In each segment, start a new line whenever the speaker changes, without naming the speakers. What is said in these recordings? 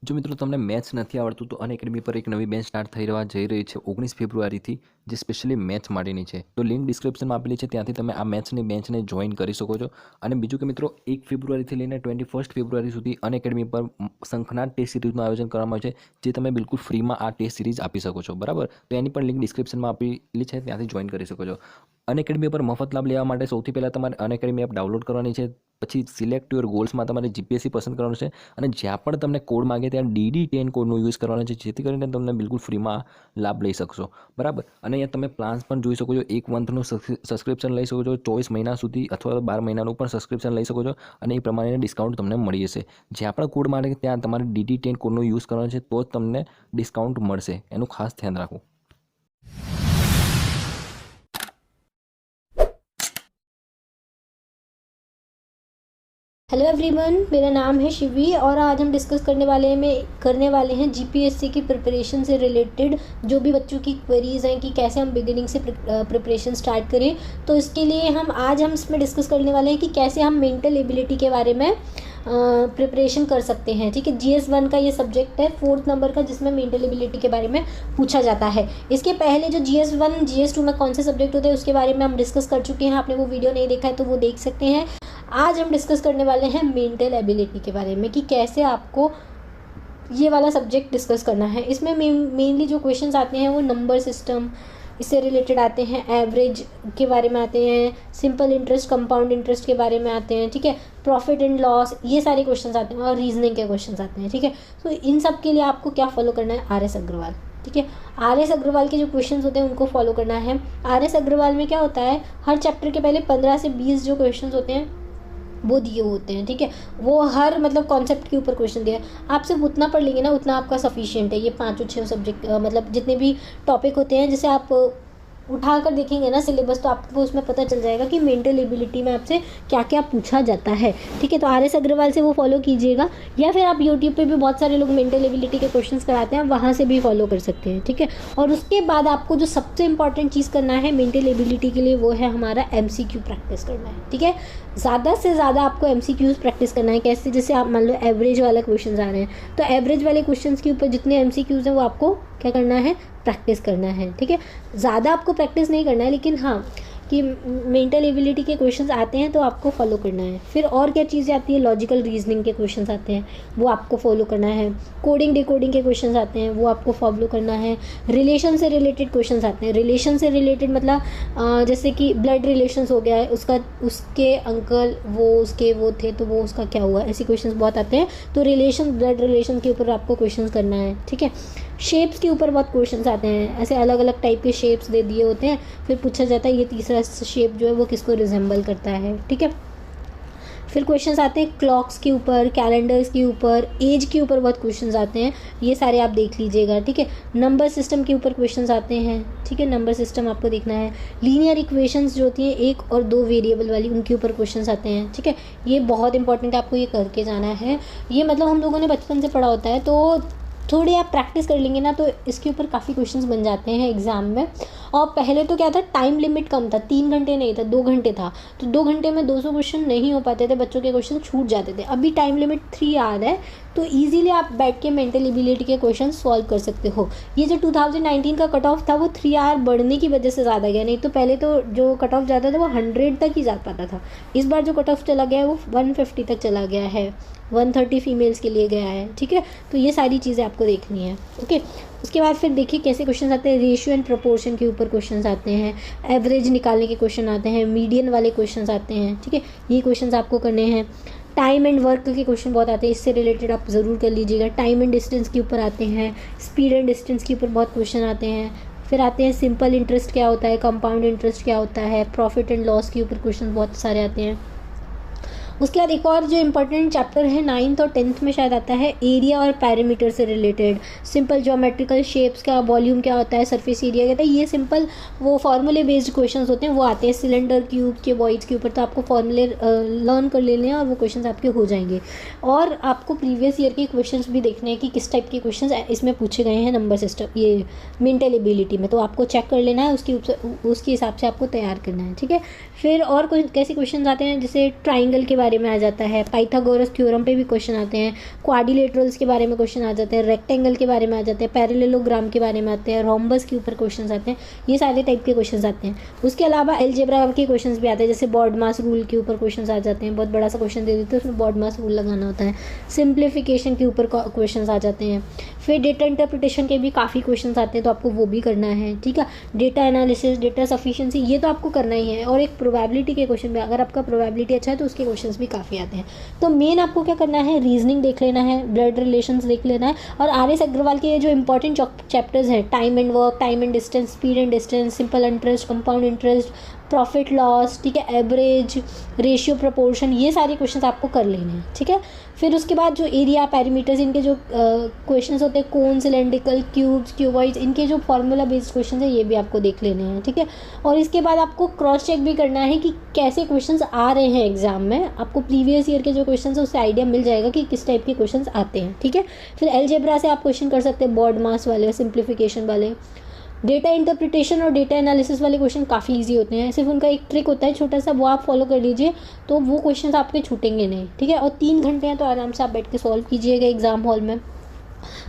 જો મિત્રો તમને મેથ્સ નથી આવડતું તો અનએકેડમી પર એક નવી બેચ સ્ટાર્ટ થઈ જઈ રહી છે 19 ફેબ્રુઆરીથી, જે સ્પેશિયલી મેથ્સ માટેની છે. તો લિંક ડિસ્ક્રિપ્શનમાં આપેલી છે, ત્યાંથી તમે આ મેથ્સની બેચને જોઈન કરી શકો છો. અને બીજું કે મિત્રો 1 ફેબ્રુઆરીથી લઈને 21 ફેબ્રુઆરી સુધી અનએકેડમી પર શંખનાદ ટેસ્ટ સિરીઝનું આયોજન કરવામાં આવે છે, જે તમે બિલકુલ ફ્રીમાં આ ટેસ્ટ સિરીઝ આપી શકો છો. બરાબર, તો એની પણ લિંક ડિસ્ક્રિપ્શનમાં આપેલી છે, ત્યાંથી જોઈન કરી શકો છો. અનએકેડમી પર મફત લાભ લેવા માટે સૌથી પહેલાં તમારે અનએકેડમી એપ ડાઉનલોડ કરવાની છે. પછી સિલેક્ટ યોર ગોલ્સમાં તમારે જીપીએસસી પસંદ કરવાનું છે, અને જ્યાં પણ તમને કોડ માગે ત્યાં DD10 કોડનો યુઝ કરવાનો છે, જેથી કરીને તમને બિલકુલ ફ્રીમાં લાભ લઈ શકશો. બરાબર, અને અહીંયા તમે પ્લાન્સ પણ જોઈ શકો છો. 1 મંથનું સબસ્ક્રિપ્શન લઈ શકો છો, 24 મહિના સુધી અથવા 12 મહિનાનું પણ સબસ્ક્રિપ્શન લઈ શકો છો, અને એ પ્રમાણે ડિસ્કાઉન્ટ તમને મળી જશે. જ્યાં પણ કોડ માગે ત્યાં તમારે DD10 કોડનો યુઝ કરવાનો છે, તો જ તમને ડિસ્કાઉન્ટ મળશે. એનું ખાસ ધ્યાન રાખો.
हेलो एवरीवन, मेरा नाम है शिवी और आज हम डिस्कस करने वाले हैं जीपीएससी की प्रिपरेशन से रिलेटेड जो भी बच्चों की क्वेरीज हैं कि कैसे हम बिगिनिंग से प्रिपरेशन स्टार्ट करें. तो इसके लिए हम इसमें डिस्कस करने वाले हैं कि कैसे हम मेंटल एबिलिटी के बारे में प्रिपरेशन कर सकते हैं. ठीक है, GS1 का ये सब्जेक्ट है 4th नंबर का, जिसमें मेंटल एबिलिटी के बारे में पूछा जाता है. इसके पहले जो GS1 GS2 में कौन से सब्जेक्ट होते हैं उसके बारे में हम डिस्कस कर चुके हैं. आपने वो वीडियो नहीं देखा है तो वो देख सकते हैं. आज हम डिस्कस करने वाले हैं मेंटल एबिलिटी के बारे में कि कैसे आपको ये वाला सब्जेक्ट डिस्कस करना है. इसमें मेनली जो क्वेश्चंस आते हैं वो नंबर सिस्टम इससे रिलेटेड आते हैं, एवरेज के बारे में आते हैं, सिंपल इंटरेस्ट, कंपाउंड इंटरेस्ट के बारे में आते हैं. ठीक है, प्रॉफिट एंड लॉस, ये सारे क्वेश्चंस आते हैं, और रीजनिंग के क्वेश्चंस आते हैं. ठीक है, तो इन सब के लिए आपको क्या फॉलो करना है? RS अग्रवाल. ठीक है, RS अग्रवाल के जो क्वेश्चंस होते हैं उनको फॉलो करना है. RS अग्रवाल में क्या होता है, हर चैप्टर के पहले 15 से 20 जो क्वेश्चंस होते हैं वो दिए होते हैं. ठीक है, वो हर मतलब कॉन्सेप्ट के ऊपर क्वेश्चन दिया है. आप सिर्फ उतना पढ़ लेंगे ना, उतना आपका सफिशिएंट है. ये 5-6 सब्जेक्ट मतलब जितने भी टॉपिक होते हैं, जैसे आप उठा कर देखेंगे ना सिलेबस, तो आपको उसमें पता चल जाएगा कि मेंटल एबिलिटी में आपसे क्या क्या पूछा जाता है. ठीक है, तो RS अग्रवाल से वो फॉलो कीजिएगा, या फिर आप यूट्यूब पे भी बहुत सारे लोग मेंटल एबिलिटी के क्वेश्चंस कराते हैं, वहाँ से भी फॉलो कर सकते हैं. ठीक है, और उसके बाद आपको जो सबसे इंपॉर्टेंट चीज़ करना है मेंटल एबिलिटी के लिए, वो है हमारा MCQ प्रैक्टिस करना है. ठीक है, ज़्यादा से ज़्यादा आपको MCQs प्रैक्टिस करना है. कैसे? जैसे आप मान लो एवरेज वाला क्वेश्चन आ रहे हैं, तो एवरेज वाले क्वेश्चन के ऊपर जितने MCQs हैं वो आपको क्या करना है? प्रैक्टिस करना है. ठीक है, ज़्यादा आपको प्रैक्टिस नहीं करना है, लेकिन हाँ कि मेंटल एबिलिटी के क्वेश्चंस आते हैं तो आपको फॉलो करना है. फिर और क्या चीज़ें आती है? लॉजिकल रीजनिंग के क्वेश्चंस आते हैं, वो आपको फॉलो करना है. कोडिंग डिकोडिंग के क्वेश्चंस आते हैं, वो आपको फॉलो करना है. रिलेशन से रिलेटेड क्वेश्चंस आते हैं. रिलेशन से रिलेटेड मतलब जैसे कि ब्लड रिलेशंस हो गया है, उसके अंकल वो थे तो वो उसका क्या हुआ, ऐसे क्वेश्चंस बहुत आते हैं. तो रिलेशन, ब्लड रिलेशन के ऊपर आपको क्वेश्चंस करना है. ठीक है, शेप्स के ऊपर बहुत क्वेश्चंस आते हैं, ऐसे अलग अलग टाइप के शेप्स दे दिए होते हैं, फिर पूछा जाता है ये तीसरा शेप जो है वो किसको रिजेंबल करता है. ठीक है, फिर क्वेश्चंस आते हैं क्लॉक्स के ऊपर, कैलेंडर्स के ऊपर, एज के ऊपर बहुत क्वेश्चंस आते हैं, ये सारे आप देख लीजिएगा. ठीक है, नंबर सिस्टम के ऊपर क्वेश्चंस आते हैं. ठीक है, नंबर सिस्टम आपको देखना है. लीनियर इक्वेशंस जो होती हैं 1 और 2 वेरिएबल वाली, उनके ऊपर क्वेश्चंस आते हैं. ठीक है, ये बहुत इंपॉर्टेंट है, आपको ये करके जाना है. ये मतलब हम लोगों ने बचपन से पढ़ा होता है, तो थोड़ी आप प्रैक्टिस कर लेंगे ना तो इसके ऊपर काफ़ी क्वेश्चंस बन जाते हैं एग्ज़ाम में. और पहले तो क्या था, टाइम लिमिट कम था, 3 घंटे नहीं था, 2 घंटे था, तो 2 घंटे में 200 क्वेश्चन नहीं हो पाते थे, बच्चों के क्वेश्चन छूट जाते थे. अभी टाइम लिमिट 3 आवर है, तो ईजिली आप बैठ के मेंटल एबिलिटी के क्वेश्चन सॉल्व कर सकते हो. ये जो 2019 का कट ऑफ था वो 3 आवर बढ़ने की वजह से ज़्यादा गया, नहीं तो पहले तो जो कट ऑफ जाता था वो 100 तक ही जा पाता था. इस बार जो कट ऑफ चला गया है वो 150 तक चला गया है, 130 फीमेल्स के लिए गया है. ठीक है, तो ये सारी चीज़ें आपको देखनी है. ओके, उसके बाद फिर देखिए कैसे क्वेश्चन आते हैं. रेशियो एंड प्रोपोर्शन के ऊपर क्वेश्चन आते हैं, एवरेज निकालने के क्वेश्चन आते हैं, मीडियन वाले क्वेश्चन आते हैं. ठीक है, ये क्वेश्चन आपको करने हैं. टाइम एंड वर्क के क्वेश्चन बहुत आते हैं, इससे रिलेटेड आप ज़रूर कर लीजिएगा. टाइम एंड डिस्टेंस के ऊपर आते हैं, स्पीड एंड डिस्टेंस के ऊपर बहुत क्वेश्चन आते हैं. फिर आते हैं सिंपल इंटरेस्ट क्या होता है, कंपाउंड इंटरेस्ट क्या होता है, प्रॉफिट एंड लॉस के ऊपर क्वेश्चन बहुत सारे आते हैं. उसके बाद एक और जो इम्पोर्टेंट चैप्टर है 9th और 10th में शायद आता है, एरिया और पैरामीटर से रिलेटेड. सिंपल ज्योमेट्रिकल शेप्स का वॉल्यूम क्या होता है, सरफेस एरिया क्या होता है, ये सिंपल वो फार्मूले बेस्ड क्वेश्चंस होते हैं, वो आते हैं सिलेंडर, क्यूब के, वॉइड्स के ऊपर. तो आपको फार्मूले लर्न कर लेने हैं और वो क्वेश्चंस आपके हो जाएंगे. और आपको प्रीवियस ईयर के क्वेश्चंस भी देखने हैं कि किस टाइप के क्वेश्चंस इसमें पूछे गए हैं नंबर सिस्टम, ये मेंटल एबिलिटी में. तो आपको चेक कर लेना है, उसके हिसाब से आपको तैयार करना है. ठीक है, फिर और कुछ कैसे क्वेश्चन आते हैं, जैसे ट्राइंगल के बारे बारे में आ जाता है, पाइथागोरस थ्योरम पे भी क्वेश्चन आते हैं, क्वाड्रिलेटरल्स के बारे में क्वेश्चन आ जाते हैं, रेक्टेंगल के बारे में आ जाते हैं, पैरेललोग्राम के बारे में आते हैं, रोम्बस के ऊपर क्वेश्चन आते हैं, ये सारे टाइप के क्वेश्चन आते हैं। उसके अलावा अलजेब्रा के क्वेश्चन भी आते हैं, जैसे बॉडमास रूल के ऊपर क्वेश्चन आ जाते हैं, बहुत बड़ा सा क्वेश्चन दे देते हैं, उसमें बॉडमास रूल लगाना होता है। सिंप्लीफिकेशन के ऊपर क्वेश्चन आ जाते हैं। फिर डेटा इंटरप्रिटेशन के भी काफ़ी क्वेश्चन आते हैं, तो आपको वो भी करना है, ठीक है। डेटा एनालिसिस, डेटा सफिशिएंसी, ये तो आपको करना ही है। और एक प्रोबेबिलिटी के क्वेश्चन भी, अगर आपका प्रोबेबिलिटी अच्छा है तो उसके क्वेश्चंस भी काफ़ी आते हैं। तो मेन आपको क्या करना है, रीजनिंग देख लेना है, ब्लड रिलेशंस देख लेना है, और RS अग्रवाल के जो इंपॉर्टेंट चैप्टर्स हैं, time and work, time and distance, speed and distance, simple interest, compound interest, profit loss, ठीक है, एवरेज, रेशियो, प्रोपोर्शन, ये सारे क्वेश्चंस आपको कर लेने हैं, ठीक है। फिर उसके बाद जो एरिया, पैरामीटर्स, इनके जो क्वेश्चंस होते हैं, कोन, सिलेंड्रिकल, क्यूब्स, क्यूबॉइड्स, इनके जो फॉर्मूला बेस्ड क्वेश्चंस हैं, ये भी आपको देख लेने हैं, ठीक है। और इसके बाद आपको क्रॉस चेक भी करना है कि कैसे क्वेश्चंस आ रहे हैं एग्जाम में। आपको प्रीवियस ईयर के जो क्वेश्चंस है उससे आइडिया मिल जाएगा कि किस टाइप के क्वेश्चंस आते हैं, ठीक है। फिर अलजेब्रा से आप क्वेश्चन कर सकते हैं, बॉड मास वाले, सिंप्लीफिकेशन वाले। डेटा इंटरप्रिटेशन और डेटा एनालिसिस वाले क्वेश्चन काफ़ी इजी होते हैं, सिर्फ उनका एक ट्रिक होता है छोटा सा, वो आप फॉलो कर लीजिए तो वो क्वेश्चंस आपके छूटेंगे नहीं, ठीक है। और 3 घंटे हैं तो आराम से आप बैठ के सॉल्व कीजिएगा एग्जाम हॉल में,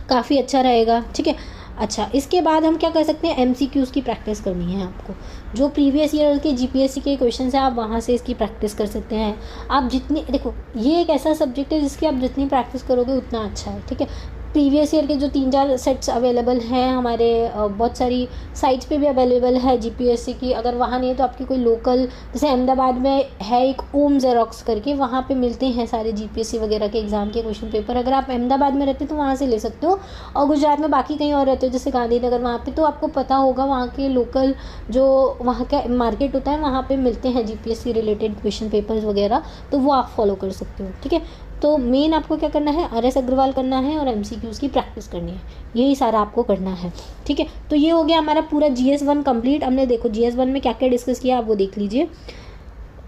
काफ़ी अच्छा रहेगा, ठीक है। अच्छा, इसके बाद हम क्या कर सकते हैं, MCQs की प्रैक्टिस करनी है आपको। जो प्रीवियस ईयर के GPSC के क्वेश्चन हैं आप वहाँ से इसकी प्रैक्टिस कर सकते हैं। आप जितनी, देखो ये एक ऐसा सब्जेक्ट है जिसकी आप जितनी प्रैक्टिस करोगे उतना अच्छा है, ठीक है। प्रीवियस ईयर के जो 3-4 सेट्स अवेलेबल हैं हमारे, बहुत सारी साइट्स पे भी अवेलेबल है GPSC की। अगर वहाँ नहीं है तो आपकी कोई लोकल, जैसे अहमदाबाद में है एक ओम जेरोक्स करके, वहाँ पे मिलते हैं सारे GPSC वगैरह के एग्ज़ाम के क्वेश्चन पेपर। अगर आप अहमदाबाद में रहते हो तो वहाँ से ले सकते हो, और गुजरात में बाकी कहीं और रहते हो जैसे गांधीनगर, वहाँ पर तो आपको पता होगा वहाँ के लोकल जो वहाँ का मार्केट होता है वहाँ पर मिलते हैं GPSC रिलेटेड क्वेश्चन पेपर्स वगैरह, तो वो आप फॉलो कर सकते हो, ठीक है। तो मेन आपको क्या करना है, RS अग्रवाल करना है और MCQs की प्रैक्टिस करनी है, यही सारा आपको करना है, ठीक है। तो ये हो गया हमारा पूरा GS1 कंप्लीट। हमने देखो GS1 में क्या क्या डिस्कस किया आप वो देख लीजिए।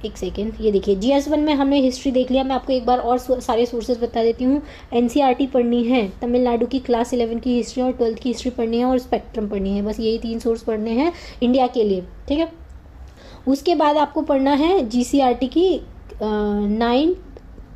एक सेकेंड, ये देखिए GS1 में हमने हिस्ट्री देख लिया। मैं आपको एक बार और सारे सोर्सेज बता देती हूँ। NCERT पढ़नी है, तमिलनाडु की क्लास 11 की हिस्ट्री और 12th की हिस्ट्री पढ़नी है, और स्पेक्ट्रम पढ़नी है, बस यही 3 सोर्स पढ़ने हैं इंडिया के लिए, ठीक है। उसके बाद आपको पढ़ना है GCRT की 9th,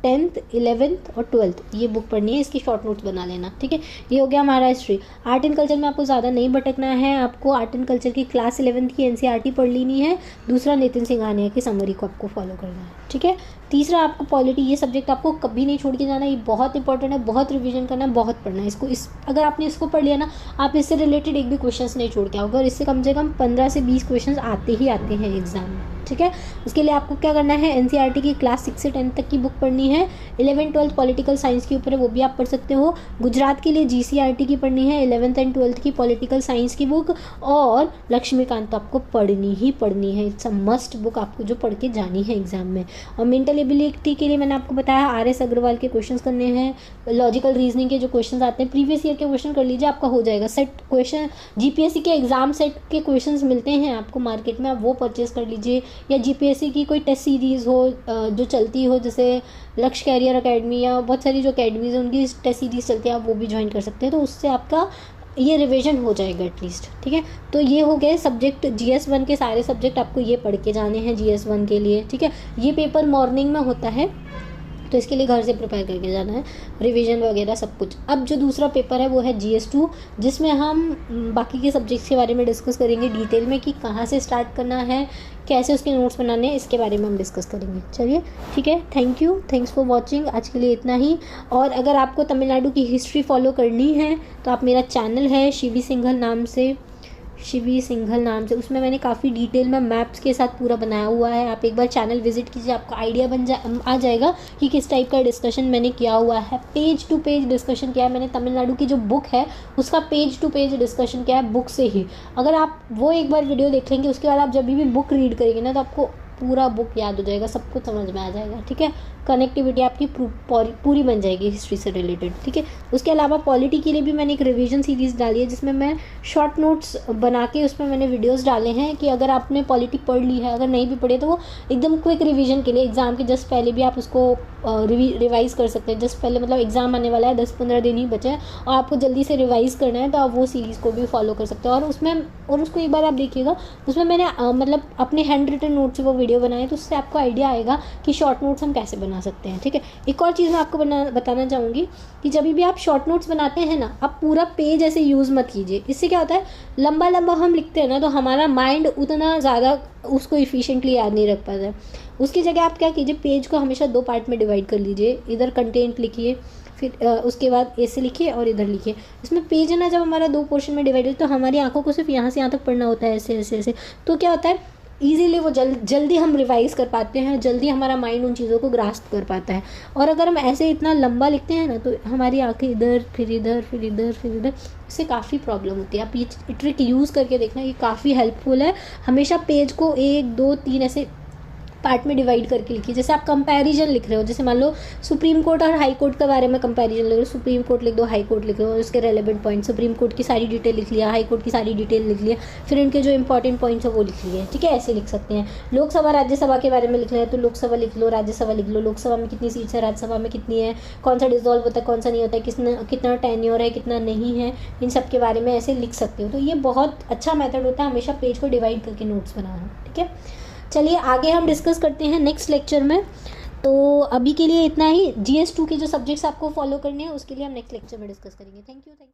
10th, 11th और 12th, ये बुक पढ़नी है, इसकी शॉर्ट नोट्स बना लेना, ठीक है। ये हो गया हमारा हिस्ट्री। आर्ट एंड कल्चर में आपको ज़्यादा नहीं भटकना है, आपको आर्ट एंड कल्चर की क्लास 11th की NCERT पढ़ लेनी है। दूसरा नितिन सिंघानिया की समरी को आपको फॉलो करना है, ठीक है। तीसरा आपको पॉलिटी, ये सब्जेक्ट आपको कभी नहीं छोड़ के जाना, ये बहुत इंपॉर्टेंट है, बहुत रिवीजन करना है, बहुत पढ़ना है इसको। अगर आपने इसको पढ़ लिया ना, आप इससे रिलेटेड एक भी क्वेश्चंस नहीं छोड़ के आओगे, और इससे कम से कम 15 से 20 क्वेश्चंस आते ही आते हैं एग्जाम में, ठीक है। उसके लिए आपको क्या करना है, NCERT की क्लास 6 से 10 तक की बुक पढ़नी है। 11th 12th पॉलिटिकल साइंस के ऊपर है, वो भी आप पढ़ सकते हो। गुजरात के लिए GCRT की पढ़नी है, 11th एंड 12th की पॉलिटिकल साइंस की बुक, और लक्ष्मीकांत तो आपको पढ़नी ही पढ़नी है, इट्स अ मस्ट बुक, आपको जो पढ़ के जानी है एग्जाम में। और मेंटल एबिलिटी के लिए मैंने आपको बताया RS अग्रवाल के क्वेश्चंस करने हैं, लॉजिकल रीजनिंग के जो क्वेश्चंस आते हैं प्रीवियस ईयर के क्वेश्चन कर लीजिए, आपका हो जाएगा सेट क्वेश्चन। GPSC के एग्जाम सेट के क्वेश्चंस मिलते हैं आपको मार्केट में, आप वो परचेज कर लीजिए, या GPSC की कोई टेस्ट सीरीज़ हो जो चलती हो, जैसे लक्ष्य कैरियर अकेडमी या बहुत सारी जो अकेडमीज हैं उनकी टेस्ट सीरीज़ चलती है, आप वो भी ज्वाइन कर सकते हैं, तो उससे आपका ये रिवीजन हो जाएगा एटलीस्ट, ठीक है। तो ये हो गए सब्जेक्ट GS1 के, सारे सब्जेक्ट आपको ये पढ़ के जाने हैं GS1 के लिए, ठीक है। ये पेपर मॉर्निंग में होता है, तो इसके लिए घर से प्रिपेयर करके जाना है, रिवीजन वगैरह सब कुछ। अब जो दूसरा पेपर है वो है GS2, जिसमें हम बाकी के सब्जेक्ट्स के बारे में डिस्कस करेंगे डिटेल में, कि कहाँ से स्टार्ट करना है, कैसे उसके नोट्स बनाने हैं, इसके बारे में हम डिस्कस करेंगे। चलिए ठीक है, thank you, thanks for watching, आज के लिए इतना ही। और अगर आपको तमिलनाडु की हिस्ट्री फॉलो करनी है तो आप, मेरा चैनल है शिवी सिंघल नाम से, उसमें मैंने काफ़ी डिटेल में मैप्स के साथ पूरा बनाया हुआ है। आप एक बार चैनल विजिट कीजिए, आपको आइडिया आ जाएगा कि किस टाइप का डिस्कशन मैंने किया हुआ है। पेज टू पेज डिस्कशन किया है मैंने, तमिलनाडु की जो बुक है उसका पेज टू पेज डिस्कशन किया है बुक से ही। अगर आप वो एक बार वीडियो देख लेंगे, उसके बाद आप जब भी बुक रीड करेंगे ना, तो आपको पूरा बुक याद हो जाएगा, सब कुछ समझ में आ जाएगा, ठीक है। कनेक्टिविटी आपकी पूरी बन जाएगी हिस्ट्री से रिलेटेड, ठीक है। उसके अलावा पॉलिटी के लिए भी मैंने एक रिवीजन सीरीज़ डाली है, जिसमें मैं शॉर्ट नोट्स बना के उसमें मैंने वीडियोस डाले हैं कि अगर आपने पॉलिटी पढ़ ली है, अगर नहीं भी पढ़े, तो वो एकदम क्विक रिवीजन के लिए एग्ज़ाम के जस्ट पहले भी आप उसको रिवाइज़ कर सकते हैं। जस्ट पहले, मतलब एग्ज़ाम आने वाला है, 10-15 दिन ही बचे हैं और आपको जल्दी से रिवाइज़ करना है, तो आप वो सीरीज़ को भी फॉलो कर सकते हो। और उसको एक बार आप देखिएगा, उसमें मैंने मतलब अपने हैंड रिटन नोट्स से वो वीडियो बनाए, तो उससे आपको आइडिया आएगा कि शॉर्ट नोट्स हम कैसे बनाते हैं। बना सकते हैं। ठीक है, एक और चीज़ मैं आपको बताना चाहूँगी कि जब भी आप शॉर्ट नोट्स बनाते हैं ना, आप पूरा पेज ऐसे यूज़ मत कीजिए। इससे क्या होता है, लंबा लंबा हम लिखते हैं ना, तो हमारा माइंड उतना ज़्यादा उसको इफ़िशिएंटली याद नहीं रख पाता है। उसकी जगह आप क्या कीजिए, पेज को हमेशा 2 पार्ट में डिवाइड कर लीजिए। इधर कंटेंट लिखिए, फिर उसके बाद ऐसे लिखिए और इधर लिखिए। इसमें पेज है ना, जब हमारा 2 पोर्शन में डिवाइड है तो हमारी आंखों को सिर्फ यहाँ से यहाँ तक पढ़ना होता है, ऐसे ऐसे ऐसे। तो क्या होता है, ईज़िली वो जल्दी हम रिवाइज़ कर पाते हैं, जल्दी हमारा माइंड उन चीज़ों को ग्रास्प कर पाता है। और अगर हम ऐसे इतना लंबा लिखते हैं ना, तो हमारी आंखें इधर फिर इधर फिर इधर फिर इधर, इससे काफ़ी प्रॉब्लम होती है। आप ये ट्रिक यूज़ करके देखना, ये काफ़ी हेल्पफुल है। हमेशा पेज को 1 2 3 ऐसे पार्ट में डिवाइड करके लिखिए। जैसे आप कंपैरिजन लिख रहे हो, जैसे मान लो सुप्रीम कोर्ट और हाई कोर्ट के बारे में कंपैरिजन लिख रहे हो, सुप्रीम कोर्ट लिख दो, हाई कोर्ट लिख लो, उसके रेलेवेंट पॉइंट, सुप्रीम कोर्ट की सारी डिटेल लिख लिया, हाई कोर्ट की सारी डिटेल लिख लिया, फिर इनके जो इंपॉर्टेंट पॉइंट्स है वो लिख लिए। ठीक है, ऐसे लिख सकते हैं। लोकसभा राज्यसभा के बारे में लिख रहे हैं तो लोकसभा लिख लो, राज्यसभा लिख लो, लोकसभा में कितनी सीट्स है, राज्यसभा में कितनी है, कौन सा डिसॉल्व होता है, कौन सा नहीं होता है, कितना टेन्योर है, कितना नहीं है, इन सब के बारे में ऐसे लिख सकते हो। तो ये बहुत अच्छा मेथड होता है, हमेशा पेज को डिवाइड करके नोट्स बनाना। ठीक है, चलिए आगे हम डिस्कस करते हैं नेक्स्ट लेक्चर में। तो अभी के लिए इतना ही। GS2 के जो सब्जेक्ट्स आपको फॉलो करने हैं उसके लिए हम नेक्स्ट लेक्चर में डिस्कस करेंगे। Thank you.